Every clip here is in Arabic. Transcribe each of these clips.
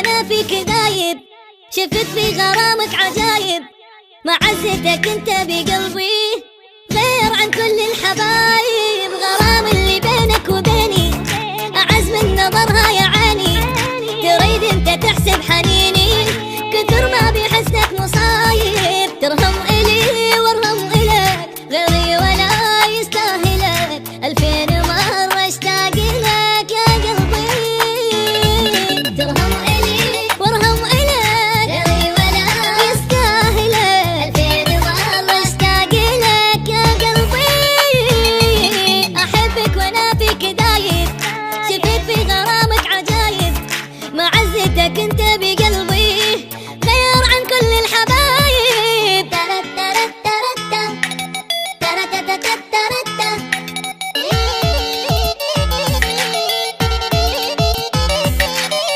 وانا فيك دايب، شفت في غرامك عجايب، معزتك انت بقلبي غير عن كل الحبايب. غرام اللي بينك وبيني اعز من نظرها يا عيني، تريد انت تحسب حنيني كثر ما بحسنك مصايب. ترهم الي وارهم الك غيري ولا يستاهلك، 2000 مرة اشتاق لك يا قلبي. ترهم الي وارهم الك غيري ولا يستاهلك، 2000 مرة اشتاق لك يا قلبي. احبك وانا فيك دايب، شفت في غرامك عجايب، معزتك انت بقلبي غير عن كل الحبايب.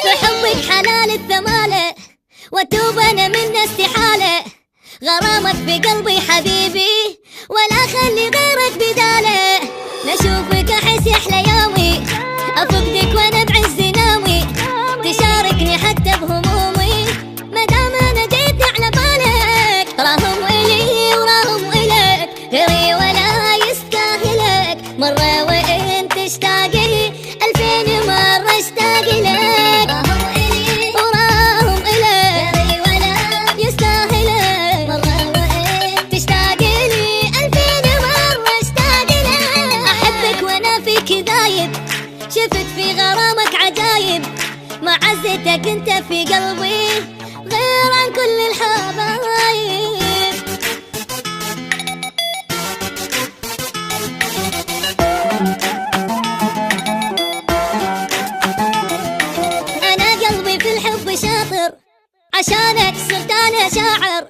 بحبك حلال الثمالة واتوب انا من استحالة، غرامك بقلبي حبيبي ولا خلي غيرك بداله. نشوفك احس يحلى يومي، افقدك وانا بعز نومي، تشاركني حتى بهمومي مدام انا جيت على بالك. راهم الي وراهم الك غيري ولا يستاهلك، مرة وانت تشتاق لي 2000 مرة اشتاق لك. راهم الي وراهم الك غيري ولا يستاهلك، مرة وانت تشتاق لي 2000 مرة اشتاق لك. احبك وانا فيك دايب، شفت في غرامك عجايب، معزتك انت في قلبي غير عن كل الحبايب. انا قلبي في الحب شاطر، عشانك صرت انا شاعر،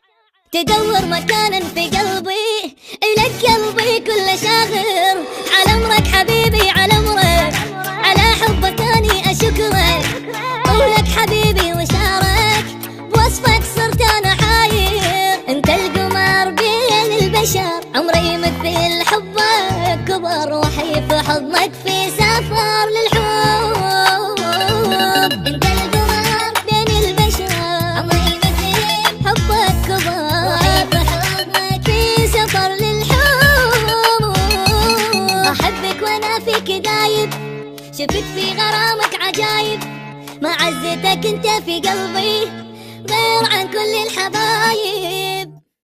تدور مكانا في قلبي الك قلبي كله شاغر. على امرك حبيبي على امرك، على حبك اني اشكرك، قولك حبيبي وشارك بوصفك صرت انا حاير. انت القمر بين البشر، عمري مثل حبك كبر، روحي في حضنك في سفر للحب. انت القمر بين البشر، عمري مثل حبك كبر، روحي في حضنك في سفر للحب. احبك وانا فيك دايب، شفت في غرامك عجايب، معزتك انت في قلبي غير عن كل الحبايب.